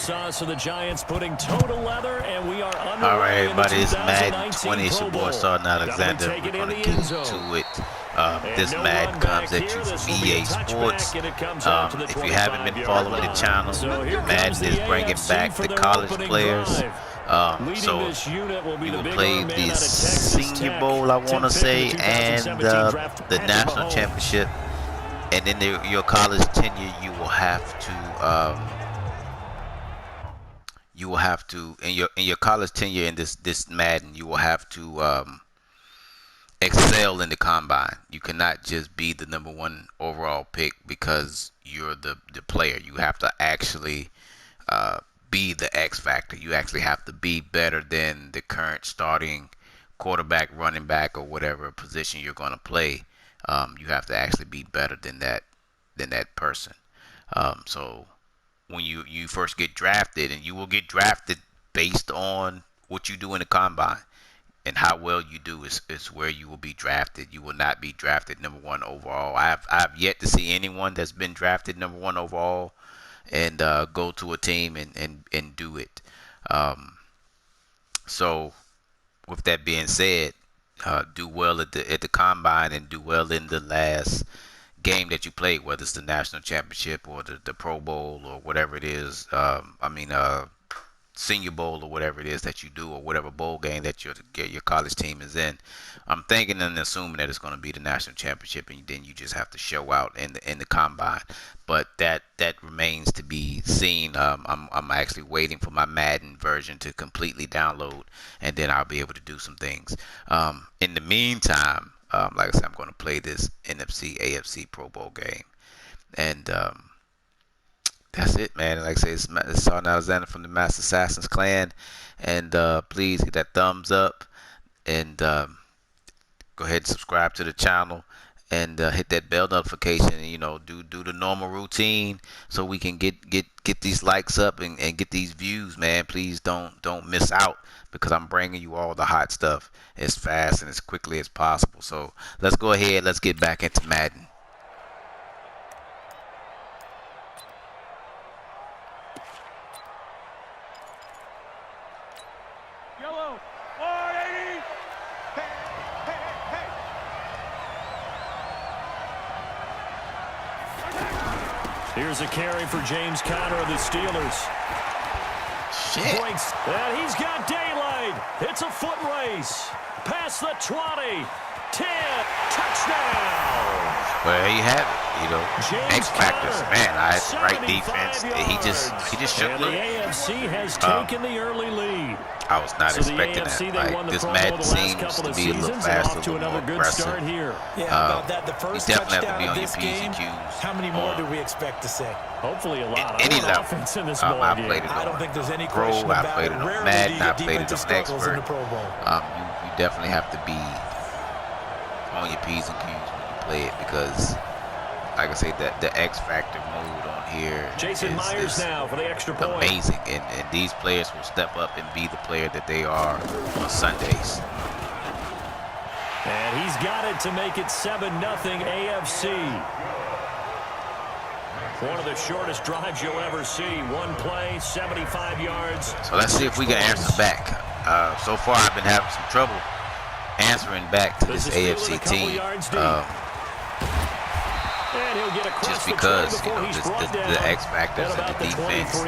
saw, so the Giants putting total leather, and we are under. All right, everybody, it's Madden 20. It's your boy, Sergeant Alexander. We're going to get into it. This Madden comes at you from EA Sports. If you haven't been following the channel, Madden is bringing back the college players. So you will play the Senior Bowl, I want to say, and the National Championship. And in your college tenure, you will have to, in your college tenure in this Madden, you will have to excel in the combine. You cannot just be the #1 overall pick because you're the player. You have to actually be the X factor. You actually have to be better than the current starting quarterback, running back, or whatever position you're going to play. You have to actually be better than that person. So when you first get drafted, and you will get drafted based on what you do in the combine, and how well you do is where you will be drafted. You will not be drafted #1 overall. I've yet to see anyone that's been drafted #1 overall and go to a team and do it. So with that being said, do well at the combine and do well in the last game that you played, whether it's the national championship or the Pro Bowl or whatever it is. Senior Bowl or whatever it is that you do, or whatever bowl game that your college team is in. I'm thinking and assuming that it's going to be the national championship, and then you just have to show out in the combine. But that remains to be seen. I'm actually waiting for my Madden version to completely download, and then I'll be able to do some things. In the meantime, like I said, I'm going to play this NFC AFC Pro Bowl game, and that's it, man. Like I say, it's Sergeant Alexander from the Master Assassins Clan, and please hit that thumbs up, and go ahead and subscribe to the channel, and hit that bell notification, and do the normal routine so we can get these likes up and get these views, man. Please don't miss out, because I'm bringing you all the hot stuff as fast and as quickly as possible. So let's go ahead, let's get back into Madden. Here's a carry for James Conner of the Steelers. Shit. And he's got daylight. It's a foot race. Past the 20. 10. Touchdown. Well, there you have it. X factors, man. I had the right defense. He just shook and the AFC has taken the early lead. I was not expecting that. Like, this Madden seems to be a little faster, a little more aggressive. Yeah, the first you definitely have to touchdown be on of your this P's game. and Q's. How many more do we expect to see? Hopefully a lot. Any level. Offense in this I ball game. played it I don't on think there's any Pro, question I about played it. it on Rarely Madden, do you I get played it defensive on struggles in the Expert. Pro Bowl. You definitely have to be on your P's and Q's when you play it, because, like I say, the X Factor mode on here Jason Myers now for the extra point. Amazing, and these players will step up and be the player that they are on Sundays. And he's got it to make it 7-0 AFC. One of the shortest drives you'll ever see. One play, 75 yards. So let's see if we can answer back. So far, I've been having some trouble answering back to this AFC team. Just because the X factors and the defense,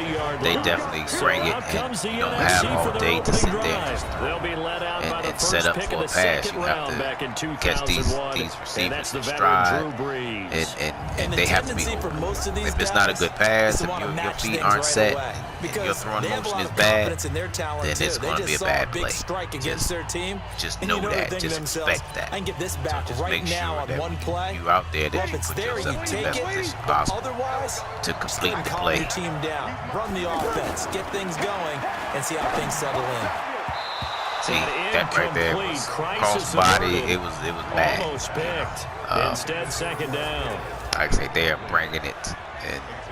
they definitely bring it, and you don't have all day to sit there and set up for a pass. You have to catch these receivers in stride, and they have to be open. If it's not a good pass, if your feet aren't set, and your throwing motion is bad, then it's going to be a bad play. Just know that. Just expect that. So just make sure that you out there, that you put yourself in the best position possible to complete the play. Run the offense, get things going, and see how things settle in. See, that right there was crossbody. It was bad. Almost picked. Instead, second down. Like I say, they are bringing it.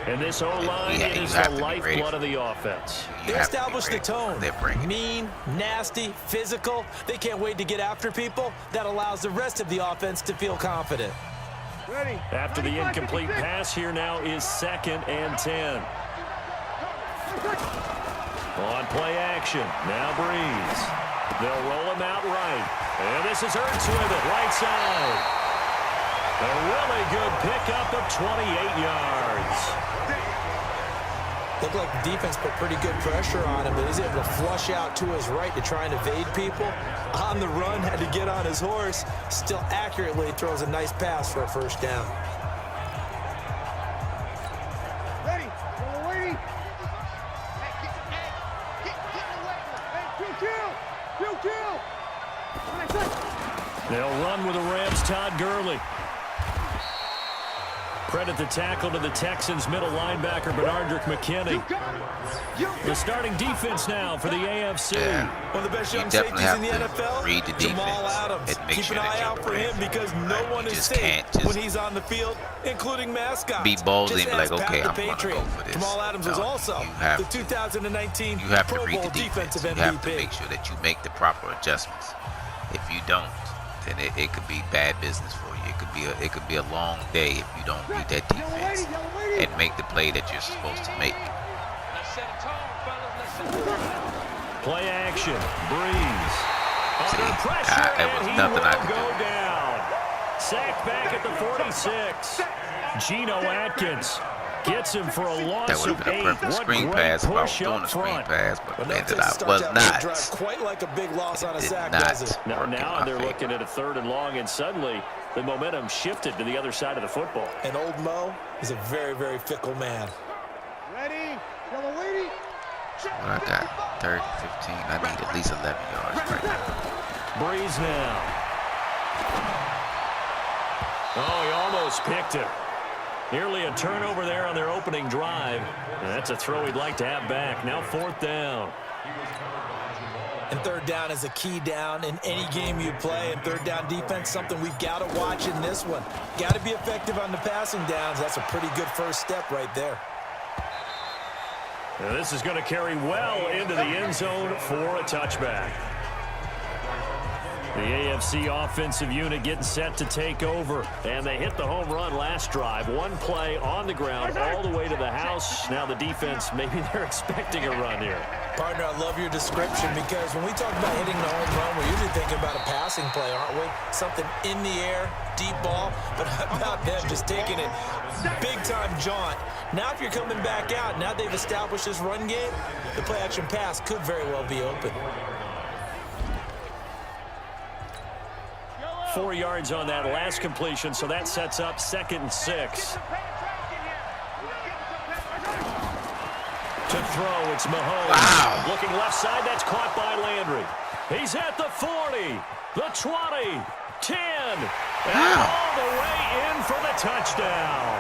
And this O-line is the lifeblood of the offense. They established the tone. They're bringing mean, nasty, physical. They can't wait to get after people. That allows the rest of the offense to feel confident. Ready. After the incomplete pass, here now is 2nd and 10. On play action, now Breeze. They'll roll him out right. And this is Ertz with it, right side. A really good pickup of 28 yards. Looked like the defense put pretty good pressure on him, but he's able to flush out to his right to try and evade people. On the run, had to get on his horse. Still accurately throws a nice pass for a first down. Ready. They'll run with the Rams' Todd Gurley. Credit the tackle to the Texans' middle linebacker, Benardrick McKinney. The starting defense now for the AFC. Yeah. One of the best young definitely safeties in have the to NFL, read the Jamal defense Adams. and make Keep sure an that eye you're out for him prepared. because no Right, one you is just safe can't just when he's on the field, including mascots. be ballsy Just and be like, ask Pat okay, the I'm going to Patriot. go for this. Jamal Adams was No, also you have the to. 2019 You have to Pro read Bowl the defense. defensive You have to MVP. make sure that you make the proper adjustments. If you don't, then it could be bad business for you. It could be a long day if you don't read that defense and make the play that you're supposed to make. Play action, Breeze. Under pressure, there was and he nothing I will could go do. down. Sacked back at the 46. Geno Atkins gets him for a That loss would of have been a 8. perfect What screen great pass if I was push doing up a screen front. pass, but Well, man, nothing that I starts was out that drive not. quite like a big loss on a Did sack, not does it? Now, work in now my they're favor. looking at a 3rd and long, and suddenly the momentum shifted to the other side of the football. And old Mo is a very, very fickle man. Ready. Yellow lady. What I got? 3rd and 15. I need at least 11 yards right now. Breeze now. Oh, he almost picked it. Nearly a turnover there on their opening drive. And that's a throw he'd like to have back. Now 4th down. And 3rd down is a key down in any game you play. And 3rd down defense, something we've got to watch in this one. Got to be effective on the passing downs. That's a pretty good first step right there. Now this is going to carry well into the end zone for a touchback. The AFC offensive unit getting set to take over. And they hit the home run last drive. One play on the ground all the way to the house. Now the defense, maybe they're expecting a run here. Partner, I love your description because when we talk about hitting the home run, we're usually thinking about a passing play, aren't we? Something in the air, deep ball. But how about them just taking it big-time jaunt? Now if you're coming back out, now they've established this run game, the play-action pass could very well be open. 4 yards on that last completion, so that sets up 2nd and 6. To throw, it's Mahomes. Wow. Looking left side, that's caught by Landry. He's at the 40, the 20, 10, and all the way in for the touchdown.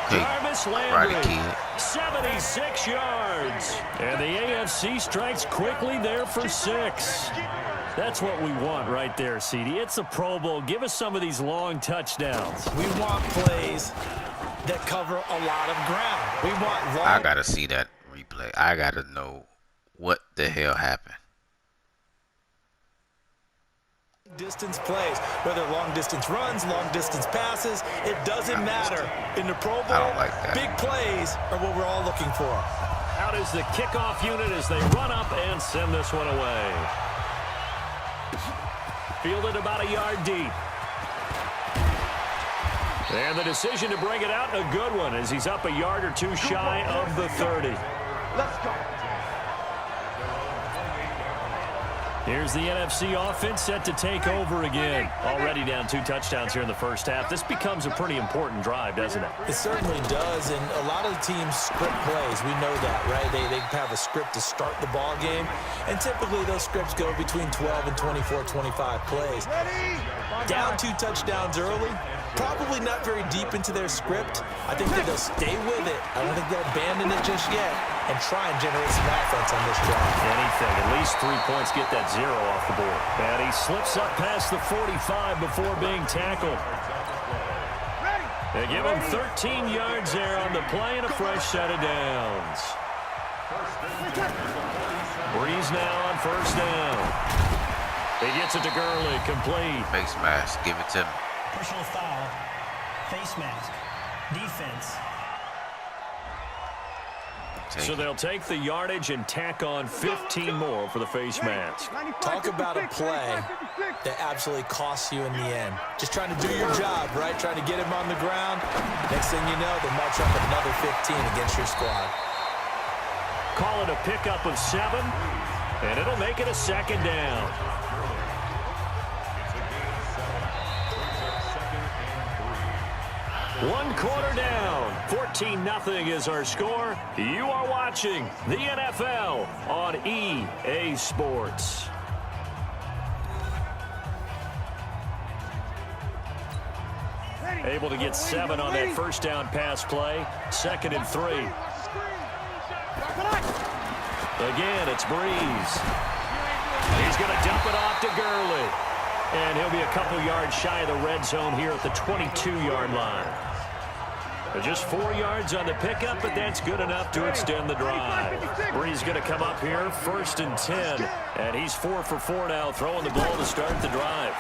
Okay. Jarvis Right, Landry, kid. 76 yards. And the AFC strikes quickly there for 6. That's what we want right there, CD. It's a Pro Bowl. Give us some of these long touchdowns. We want plays that cover a lot of ground. We want long I got to see that replay. I got to know what the hell happened. distance plays, whether long distance runs, long distance passes, it doesn't matter. In the Pro Bowl, I don't like that. big plays are what we're all looking for. Out is the kickoff unit as they run up and send this one away. Fielded about a yard deep. And the decision to bring it out, a good one, as he's up a yard or two shy of the 30. Let's go. Here's the NFC offense set to take over again. Already down 2 touchdowns here in the first half. This becomes a pretty important drive, doesn't it? It certainly does, and a lot of the teams script plays. We know that, right? They have a script to start the ball game, and typically those scripts go between 12 and 24, 25 plays. Down 2 touchdowns early, probably not very deep into their script. I think that they'll stay with it. I don't think they'll abandon it just yet and try and generate some offense on this drive. Anything, at least 3 points, get that 0 off the board. And he slips up past the 45 before being tackled. They give him 13 yards there on the play and a fresh set of downs. Breeze now on first down. He gets it to Gurley, complete. Face mask, give it to me. Personal foul, face mask, defense. take So it. they'll take the yardage and tack on 15 more for the face mask. Talk about a play that absolutely costs you in the end. Just trying to do your job, right? Trying to get him on the ground. Next thing you know, they march up another 15 against your squad. Call it a pickup of 7, and it'll make it a 2nd down. One quarter down. 14-0 is our score. You are watching the NFL on EA Sports. Able to get 7 on that first down pass play. 2nd and 3. Again, it's Breeze. He's going to dump it off to Gurley. And he'll be a couple yards shy of the red zone here at the 22-yard line. Just 4 yards on the pickup, but that's good enough to extend the drive. Breeze going to come up here, 1st and 10. And he's 4 for 4 now, throwing the ball to start the drive.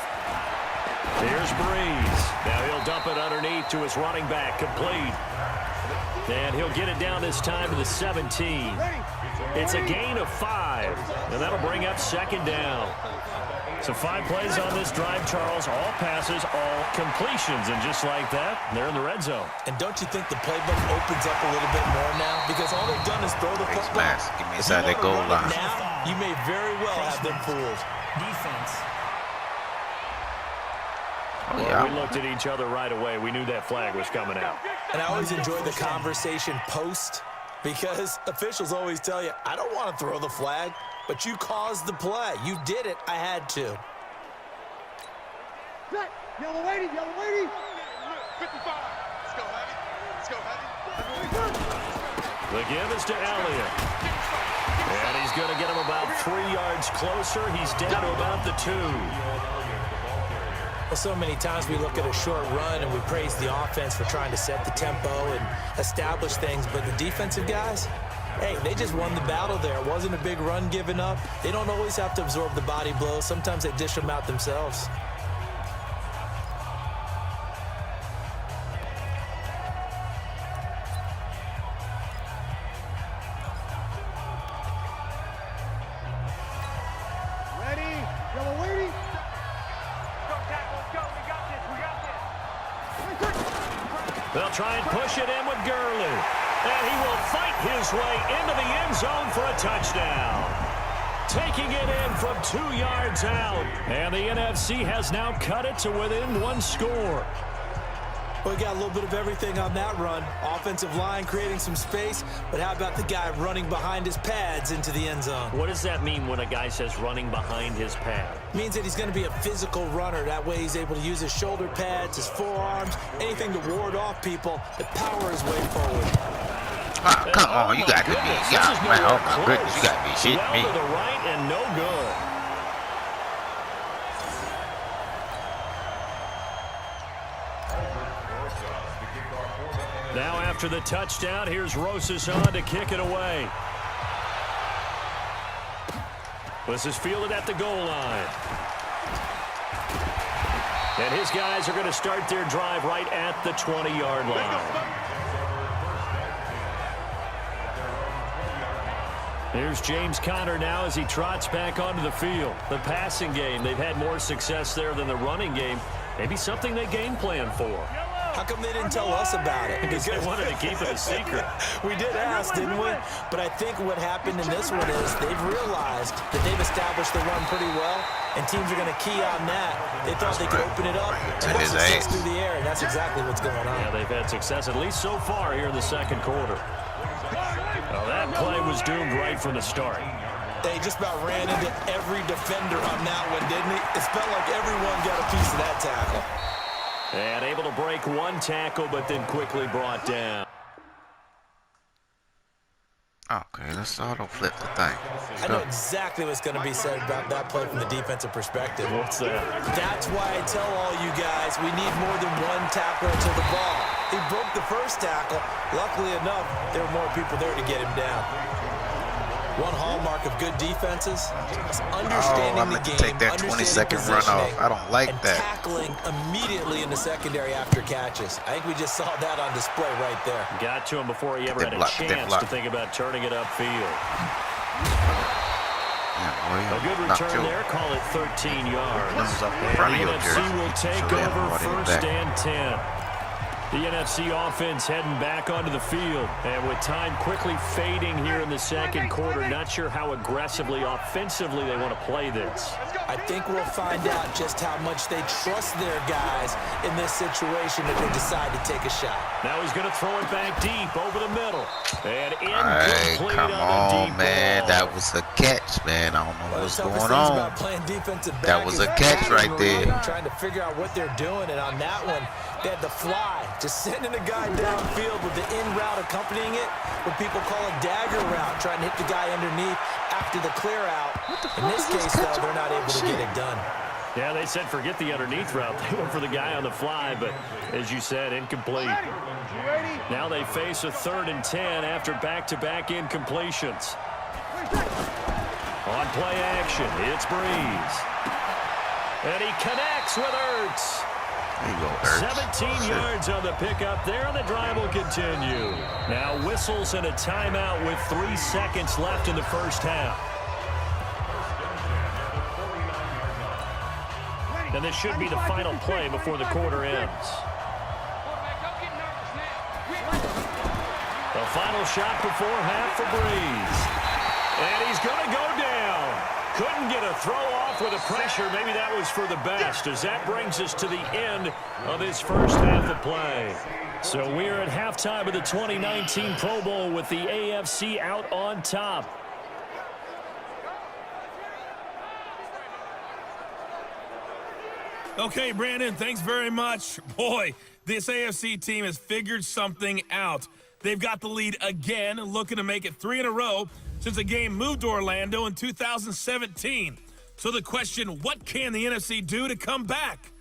Here's Breeze. Now he'll dump it underneath to his running back, complete. And he'll get it down this time to the 17. It's a gain of 5, and that'll bring up 2nd down. So 5 plays on this drive, Charles. All passes, all completions. And just like that, they're in the red zone. And don't you think the playbook opens up a little bit more now? Because all they've done is throw the football. Get me inside that goal line. Now, you may very well have them fooled. Defense. Oh, Well, yeah. we looked at each other right away. We knew that flag was coming out. And I always enjoy the conversation post because officials always tell you, I don't want to throw the flag, but you caused the play. You did it. I had to. Set. Yellow lady, yellow lady. 55. Let's go, Heavy. Let's go, Heavy. The give is to Elliott. And he's going to get him about 3 yards closer. He's down to about the 2. Well, so many times we look at a short run and we praise the offense for trying to set the tempo and establish things, but the defensive guys, hey, they just won the battle there. It wasn't a big run given up. They don't always have to absorb the body blows. Sometimes they dish them out themselves. Ready. Yellow lady. Go, tackle. Let's go. We got this. We got this. They'll try and push it in with Gurley. And he will fight his way into the end zone for a touchdown. Taking it in from 2 yards out. And the NFC has now cut it to within 1 score. We got a little bit of everything on that run. Offensive line creating some space, but how about the guy running behind his pads into the end zone? What does that mean when a guy says running behind his pad? Means that he's going to be a physical runner. That way he's able to use his shoulder pads, his forearms, anything to ward off people that power his way forward. Ah, come on, you got to be. Yeah, man, oh my goodness, you got to be shitting Well me. to the right and no good. Now after the touchdown, here's Rosas on to kick it away. This is fielded at the goal line. And his guys are going to start their drive right at the 20-yard line. Here's James Conner now as he trots back onto the field. The passing game, they've had more success there than the running game. Maybe something they game plan for. How come they didn't tell us about it? Because they wanted to keep it a secret. We did ask, didn't we? But I think what happened in this one is they've realized that they've established the run pretty well, and teams are going to key on that. They thought they could open it up and have success through the air, and that's exactly what's going on. Yeah, they've had success, at least so far here in the second quarter. Well, that play was doomed right from the start. They just about ran into every defender on that one, didn't he? It felt like everyone got a piece of that tackle. And able to break 1 tackle, but then quickly brought down. Okay, let's auto flip the thing. I know exactly what's going to be said about that play from the defensive perspective. What's that? That's why I tell all you guys we need more than 1 tackler to the ball. He broke the first tackle. Luckily enough, there were more people there to get him down. One hallmark of good defenses is understanding I'm the going to game, take that 20-second runoff. I don't like and that. tackling immediately in the secondary after catches. I think we just saw that on display right there. Got to him before he ever had a chance to think about turning it upfield. A good return there. Call it 13 yards. And the NFC will take over first and 10. The NFC offense heading back onto the field. And with time quickly fading here in the second quarter, not sure how aggressively, offensively they want to play this. I think we'll find out just how much they trust their guys in this situation if they decide to take a shot. Now he's going to throw it back deep over the middle. And Hey, incomplete come on a deep on, man. ball. That was a catch, man. I don't know what's going on. About playing defensive back That was a catch right there. Trying to figure out what they're doing, and on that one, they had the fly, just sending a guy downfield with the in route accompanying it, what people call a dagger route, trying to hit the guy underneath after the clear out. In this case, though, they're not able to get it done. Yeah, they said forget the underneath route. They went for the guy on the fly, but as you said, incomplete. Now they face a 3rd and 10 after back-to-back incompletions. On play action, it's Breeze. And he connects with Ertz. There you go, Ertz. 17 yards on the pickup there, and the drive will continue. Now whistles and a timeout with 3 seconds left in the first half. And this should be the final play before the quarter ends. The final shot before half for Breeze. And he's going to go down. Couldn't get a throw off with the pressure. Maybe that was for the best, as that brings us to the end of his first half of play. So we're at halftime of the 2019 Pro Bowl with the AFC out on top. Okay, Brandon, thanks very much. Boy, this AFC team has figured something out. They've got the lead again, looking to make it 3 in a row since the game moved to Orlando in 2017. So the question, what can the NFC do to come back?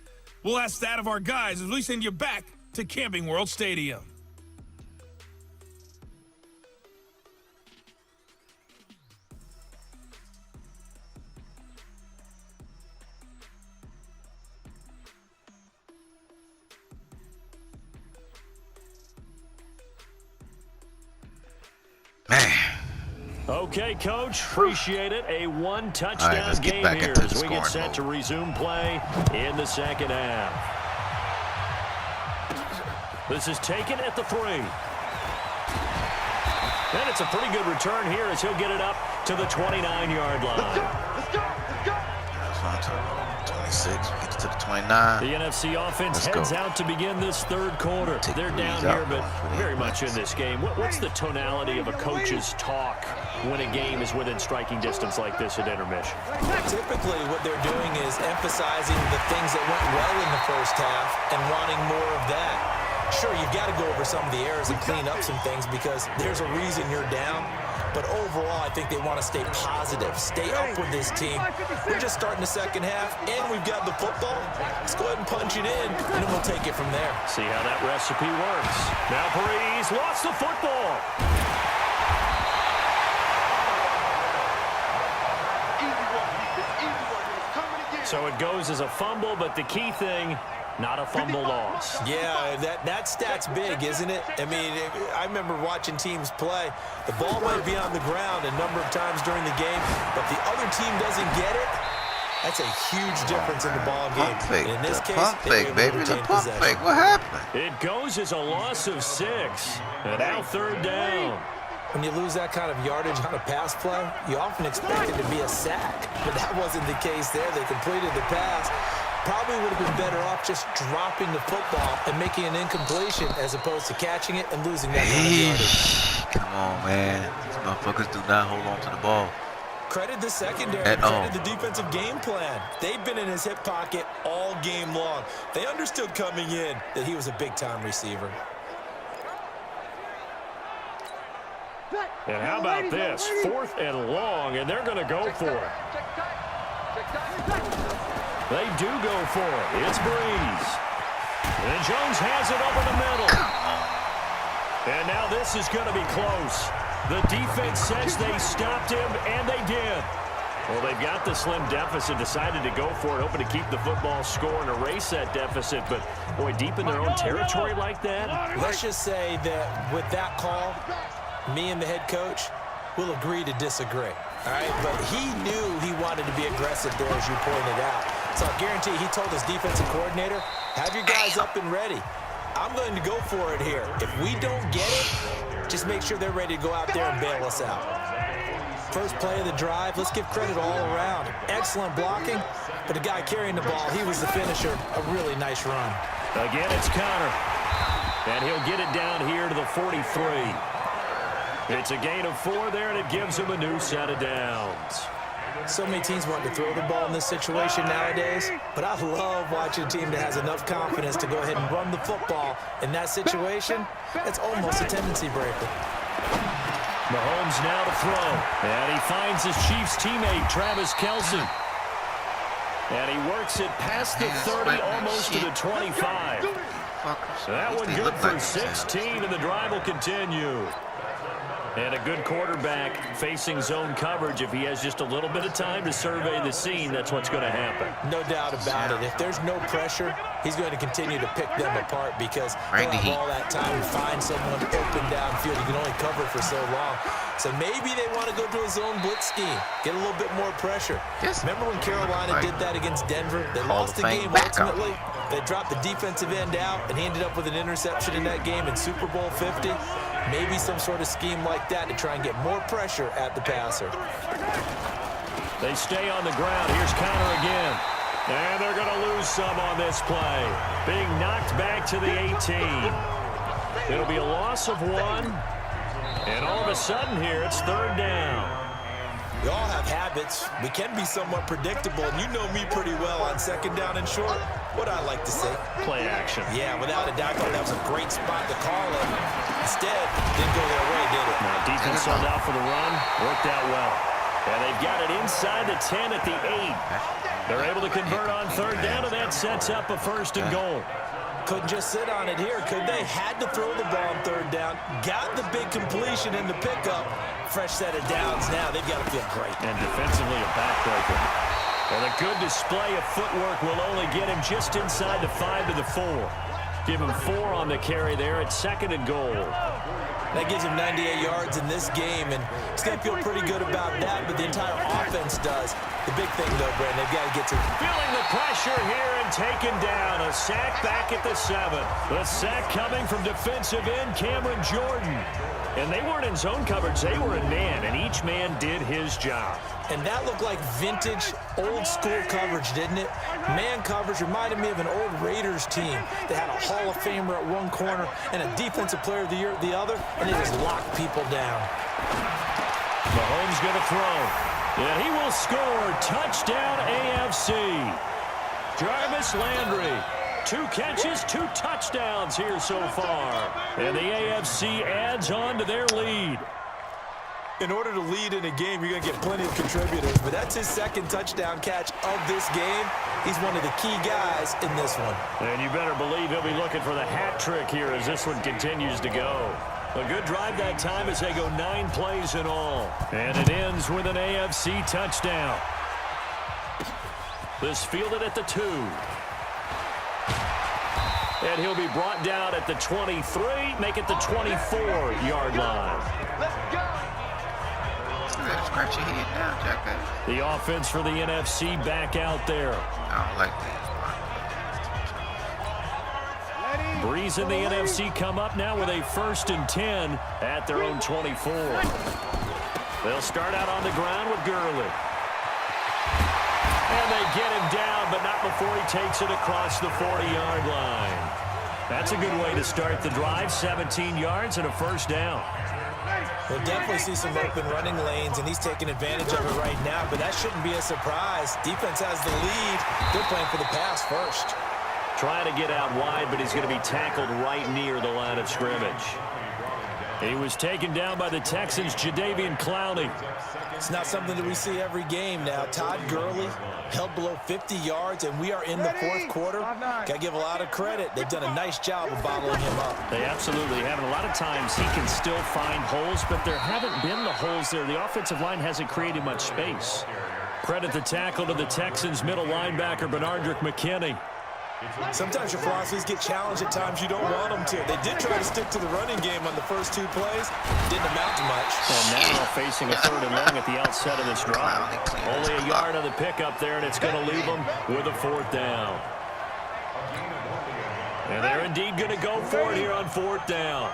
We'll ask that of our guys as we send you back to Camping World Stadium. Okay, Coach, appreciate it. A one-touchdown game here as we get set to resume play in the second half. This is taken at the 3. And it's a pretty good return here as he'll get it up to the 29-yard line. Let's go. 26, we get to the 29. The NFC offense heads out to begin this third quarter. They're down here, but very much in this game. What's the tonality of a coach's talk when a game is within striking distance like this at intermission? Typically, what they're doing is emphasizing the things that went well in the first half and wanting more of that. Sure, you've got to go over some of the errors and clean up some things because there's a reason you're down. But overall, I think they want to stay positive, stay up with this team. We're just starting the second half, and we've got the football. Let's go ahead and punch it in, and then we'll take it from there. See how that recipe works. Now Breeze lost the football. So it goes as a fumble, but the key thing, not a fumble loss. Yeah, that stat's big, isn't it? I mean, I remember watching teams play. The ball might be on the ground a number of times during the game, but the other team doesn't get it. That's a huge difference in the ball game. Fake, in this case, pump fake, baby. The pump fake. What happened? It goes as a loss of 6. And now third down. When you lose that kind of yardage on a pass play, you often expect it to be a sack. But that wasn't the case there. They completed the pass. Probably would have been better off just dropping the football and making an incompletion as opposed to catching it and losing that kind of yardage. Come on, man. These motherfuckers do not hold on to the ball. Credit the secondary, credit the defensive game plan. They've been in his hip pocket all game long. They understood coming in that he was a big-time receiver. And how about this? 4th and long, and they're going to go for it. They do go for it. It's Breeze. And Jones has it over the middle. And now this is going to be close. The defense says they stopped him, and they did. Well, they've got the slim deficit, decided to go for it, hoping to keep the football score and erase that deficit. But, boy, deep in their own territory like that. Let's just say that with that call, me and the head coach will agree to disagree. All right, but he knew he wanted to be aggressive there, as you pointed out. So I guarantee he told his defensive coordinator, have your guys up and ready. I'm going to go for it here. If we don't get it, just make sure they're ready to go out there and bail us out. First play of the drive, let's give credit all around. Excellent blocking, but the guy carrying the ball, he was the finisher. A really nice run. Again, it's Connor. And he'll get it down here to the 43. It's a gain of 4 there, and it gives him a new set of downs. So many teams want to throw the ball in this situation nowadays, but I love watching a team that has enough confidence to go ahead and run the football. In that situation, it's almost a tendency breaker. Mahomes now to throw. And he finds his Chiefs teammate, Travis Kelce. And he works it past the 30, almost to the 25. That one good for 16, and the drive will continue. And a good quarterback facing zone coverage. If he has just a little bit of time to survey the scene, that's what's going to happen. No doubt about it. If there's no pressure, he's going to continue to pick them apart because he'll have all that time to find someone open downfield. He can only cover for so long. So maybe they want to go to a zone blitz scheme, get a little bit more pressure. Remember when Carolina did that against Denver? They lost the game ultimately. They dropped the defensive end out, and he ended up with an interception in that game in Super Bowl 50. Maybe some sort of scheme like that to try and get more pressure at the passer. They stay on the ground. Here's Connor again. And they're going to lose some on this play. Being knocked back to the 18. It'll be a loss of 1. And all of a sudden here, it's 3rd down. We all have habits. We can be somewhat predictable, and you know me pretty well on 2nd down and short. What I like to say. Play action. Yeah, without a doubt, I thought that was a great spot to call it. Instead, didn't go their way, did it? Now, defense sold out for the run. Worked out well. And they've got it inside the 10 at the 8. They're able to convert on 3rd down, and that sets up a 1st and goal. Couldn't just sit on it here, could they? Had to throw the ball on 3rd down. Got the big completion in the pickup. Fresh set of downs now. They've got to feel great. And defensively, a backbreaker. And a good display of footwork will only get him just inside the 5 to the 4. Give him 4 on the carry there at 2nd and goal. That gives him 98 yards in this game, and he's going to feel pretty good about that, but the entire offense does. The big thing, though, Brandon, they've got to get to... Feeling the pressure here and taken down. A sack back at the 7. The sack coming from defensive end Cameron Jordan. And they weren't in zone coverage. They were in man, and each man did his job. And that looked like vintage, old-school coverage, didn't it? Man coverage reminded me of an old Raiders team that had a Hall of Famer at one corner and a Defensive Player of the Year at the other, and they just locked people down. Mahomes going to throw. And he will score. Touchdown, AFC. Jarvis Landry. 2 catches, 2 touchdowns here so far. And the AFC adds on to their lead. In order to lead in a game, you're going to get plenty of contributors, but that's his 2nd touchdown catch of this game. He's one of the key guys in this one. And you better believe he'll be looking for the hat trick here as this one continues to go. A good drive that time as they go 9 plays in all. And it ends with an AFC touchdown. This fielded at the 2. And he'll be brought down at the 23, make it the 24-yard line. Let's go. Scratch your head down, Jack. The offense for the NFC back out there. I don't like that. Breeze and the NFC come up now with a 1st and 10 at their own 24. They'll start out on the ground with Gurley. And they get him down, but not before he takes it across the 40-yard line. That's a good way to start the drive. 17 yards and a 1st down. We'll definitely see some open running lanes, and he's taking advantage of it right now, but that shouldn't be a surprise. Defense has the lead. They're playing for the pass first. Trying to get out wide, but he's going to be tackled right near the line of scrimmage. He was taken down by the Texans' Jadeveon Clowney. It's not something that we see every game now. Todd Gurley held below 50 yards, and we are in the fourth quarter. Got to give a lot of credit. They've done a nice job of bottling him up. They absolutely have. And a lot of times he can still find holes, but there haven't been the holes there. The offensive line hasn't created much space. Credit the tackle to the Texans' middle linebacker, Benardrick McKinney. Sometimes your philosophies get challenged at times you don't want them to. They did try to stick to the running game on the first 2 plays. Didn't amount to much. And now facing a 3rd and long at the outset of this drive. Only a yard on the pickup there, and it's going to leave them with a 4th down. And they're indeed going to go for it here on 4th down.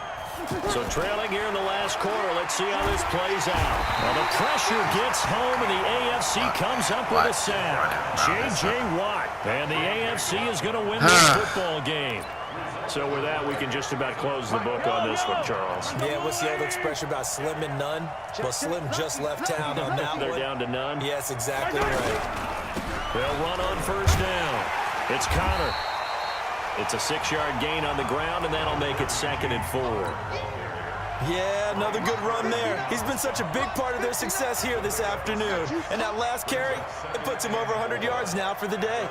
So trailing here in the last quarter. Let's see how this plays out. Well, the pressure gets home, and the AFC comes up with a sack. J.J. Watt. And the AFC is going to win this football game. So with that, we can just about close the book on this one, Charles. Yeah, what's the old expression about slim and none? Well, Slim just left town on that They're one. down to none. Yes, exactly right. They'll run on 1st down. It's Connor. It's a 6-yard gain on the ground, and that'll make it 2nd and 4. Yeah, another good run there. He's been such a big part of their success here this afternoon. And that last carry, it puts him over 100 yards now for the day.